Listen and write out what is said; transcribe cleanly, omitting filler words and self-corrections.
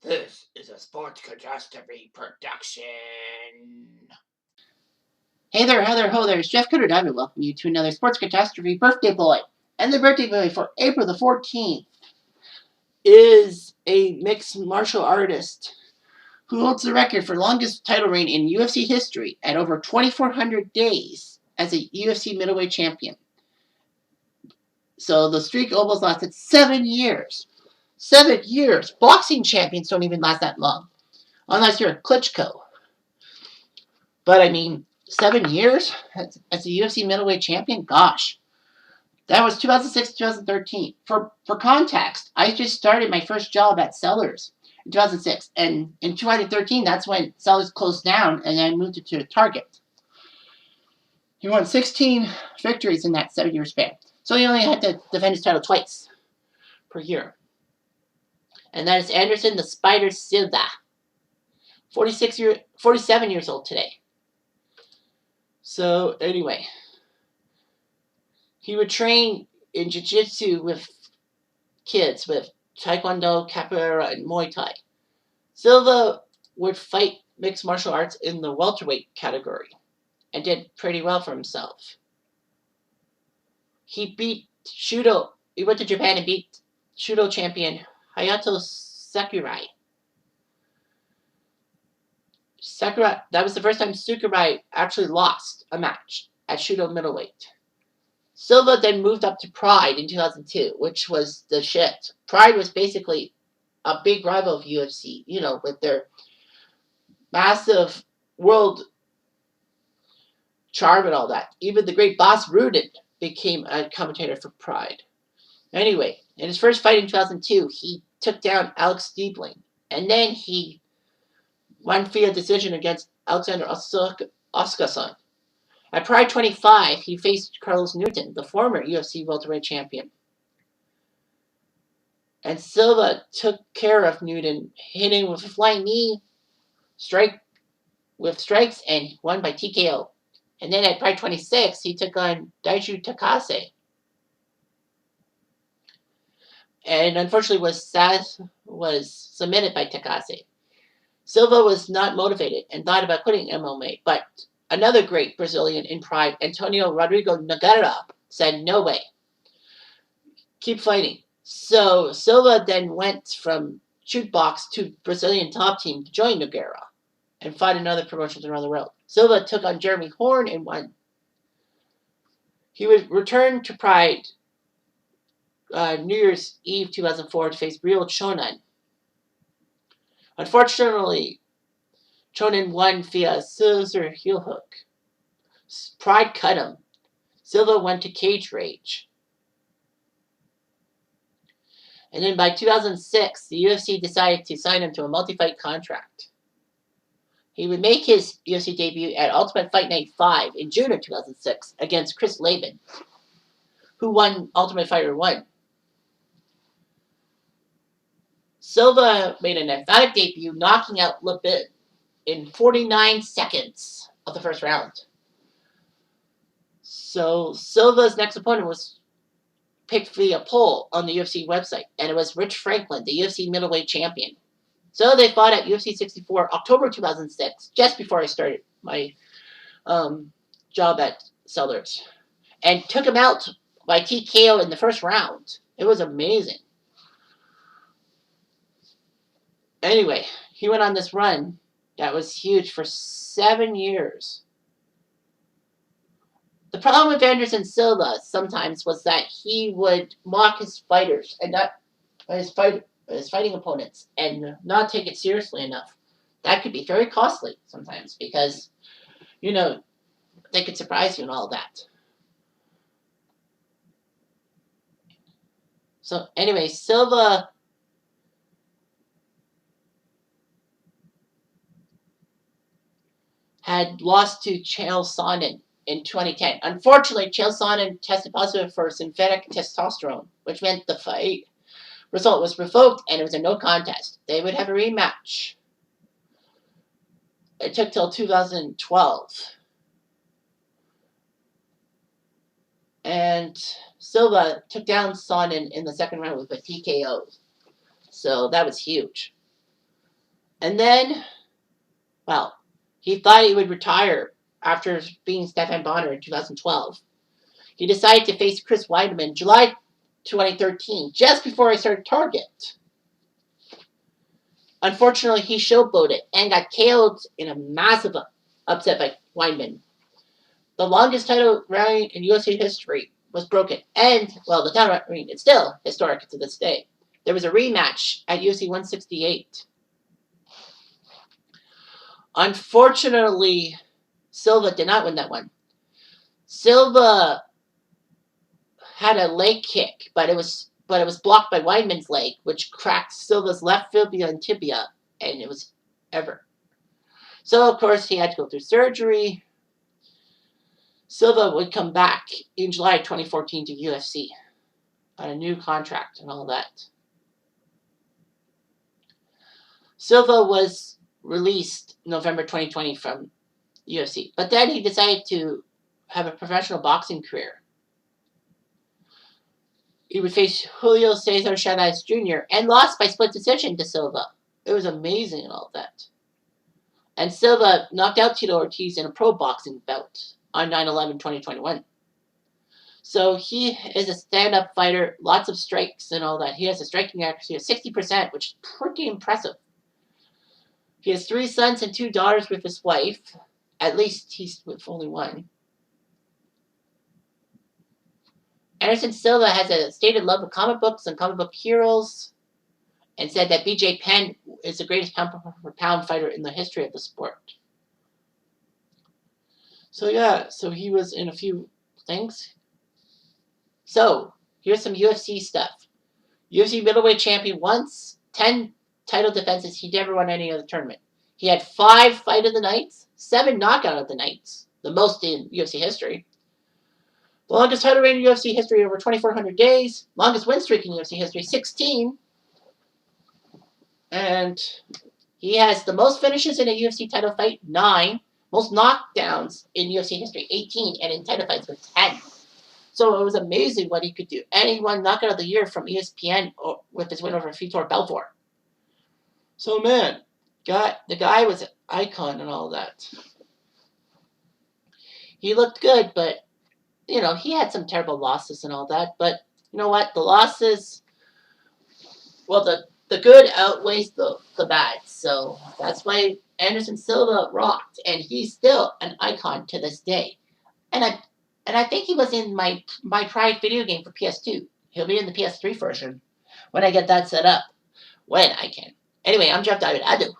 This is a Sports Cutastrophe production. Hey there, how there, ho there, it's Jeff Diamond welcoming you to another Sports Catastrophe Birthday Boy. And the birthday boy for April the 14th is a mixed martial artist who holds the record for longest title reign in UFC history at over 2,400 days as a UFC middleweight champion. So the streak almost lasted 7 years. 7 years! Boxing champions don't even last that long. Unless you're a Klitschko. But I mean, 7 years as a UFC middleweight champion? Gosh. That was 2006, 2013. For context, I just started my first job at Zellers in 2006. And in 2013, that's when Zellers closed down and I moved it to Target. He won 16 victories in that 7-year span. So he only had to defend his title twice per year. And that is Anderson the Spider Silva. 47 years old today. So anyway, he would train in jiu-jitsu with kids with Taekwondo, Capoeira, and Muay Thai. Silva would fight mixed martial arts in the welterweight category and did pretty well for himself. He beat Shudo. He went to Japan and beat Shudo champion Hayato Sakurai. That was the first time Sakurai actually lost a match at Shudo middleweight. Silva then moved up to Pride in 2002, which was the shit. Pride was basically a big rival of UFC, with their massive world charm and all that. Even the great Boss Rudin became a commentator for Pride. Anyway, in his first fight in 2002, he took down Alex Diebling, and then he won via decision against Alexander Oskarsson. At Pride 25, he faced Carlos Newton, the former UFC welterweight champion. And Silva took care of Newton, hitting with a flying knee, strikes, and won by TKO. And then at Pride 26, he took on Daiju Takase. And unfortunately was submitted by Takase. Silva was not motivated and thought about quitting MMA, but another great Brazilian in Pride, Antonio Rodrigo Nogueira, said, "No way. Keep fighting." So Silva then went from shootbox to Brazilian top team to join Nogueira and fought in other promotions around the world. Silva took on Jeremy Horn and won. He would return to Pride New Year's Eve 2004 to face Ryo Chonan. Unfortunately, Chonan won via scissor heel hook. Pride cut him. Silva went to Cage Rage. And then by 2006, the UFC decided to sign him to a multi-fight contract. He would make his UFC debut at Ultimate Fight Night 5 in June of 2006 against Chris Laban, who won Ultimate Fighter 1. Silva made an emphatic debut, knocking out Laban in 49 seconds of the first round. So Silva's next opponent was picked via poll on the UFC website, and it was Rich Franklin, the UFC middleweight champion. So they fought at UFC 64, October 2006, just before I started my job at Zellers, and took him out by TKO in the first round. It was amazing. Anyway, he went on this run that was huge for 7 years. The problem with Anderson Silva sometimes was that he would mock his fighters and not his fighting opponents and not take it seriously enough. That could be very costly sometimes because, they could surprise you and all that. So anyway, Silva had lost to Chael Sonnen in 2010. Unfortunately, Chael Sonnen tested positive for synthetic testosterone, which meant the fight result was revoked and it was a no contest. They would have a rematch. It took till 2012. And Silva took down Sonnen in the second round with a TKO. So that was huge. And then, well, he thought he would retire after beating Stefan Bonner in 2012. He decided to face Chris Weidman July 2013, just before I started Target. Unfortunately, he showboated and got KO'd in a massive upset by Weidman. The longest title reign in UFC history was broken, and, well, the title reign is still historic to this day. There was a rematch at UFC 168. Unfortunately, Silva did not win that one. Silva had a leg kick, but it was blocked by Weidman's leg, which cracked Silva's left fibula and tibia, and it was ever. So, of course, he had to go through surgery. Silva would come back in July 2014 to UFC on a new contract and all that. Silva was released November 2020 from UFC, but then he decided to have a professional boxing career. He would face Julio Cesar Chavez Jr. and lost by split decision to Silva. It was amazing and all that. And Silva knocked out Tito Ortiz in a pro boxing bout on 9/11/2021. So he is a stand-up fighter, lots of strikes and all that. He has a striking accuracy of 60%, which is pretty impressive. He has 3 sons and 2 daughters with his wife. At least he's with only one. Anderson Silva has a stated love of comic books and comic book heroes, and said that BJ Penn is the greatest pound-for-pound fighter in the history of the sport. So yeah, so he was in a few things. So here's some UFC stuff. UFC middleweight champion once, 10 title defenses. He never won any other tournament. He had 5 fight of the nights, 7 knockout of the nights, the most in UFC history. The longest title reign in UFC history, over 2,400 days. Longest win streak in UFC history, 16. And he has the most finishes in a UFC title fight, 9. Most knockdowns in UFC history, 18. And in title fights with 10. So it was amazing what he could do. And he won Knockout of the Year from ESPN with his win over Vitor Belfort. So man, the guy was an icon and all that. He looked good, but, you know, he had some terrible losses and all that. But you know what? The losses, well, the good outweighs the bad. So that's why Anderson Silva rocked. And he's still an icon to this day. And I think he was in my Pride video game for PS2. He'll be in the PS3 version when I get that set up. When I can. Anyway, I'm Jeff Diamond. Adieu.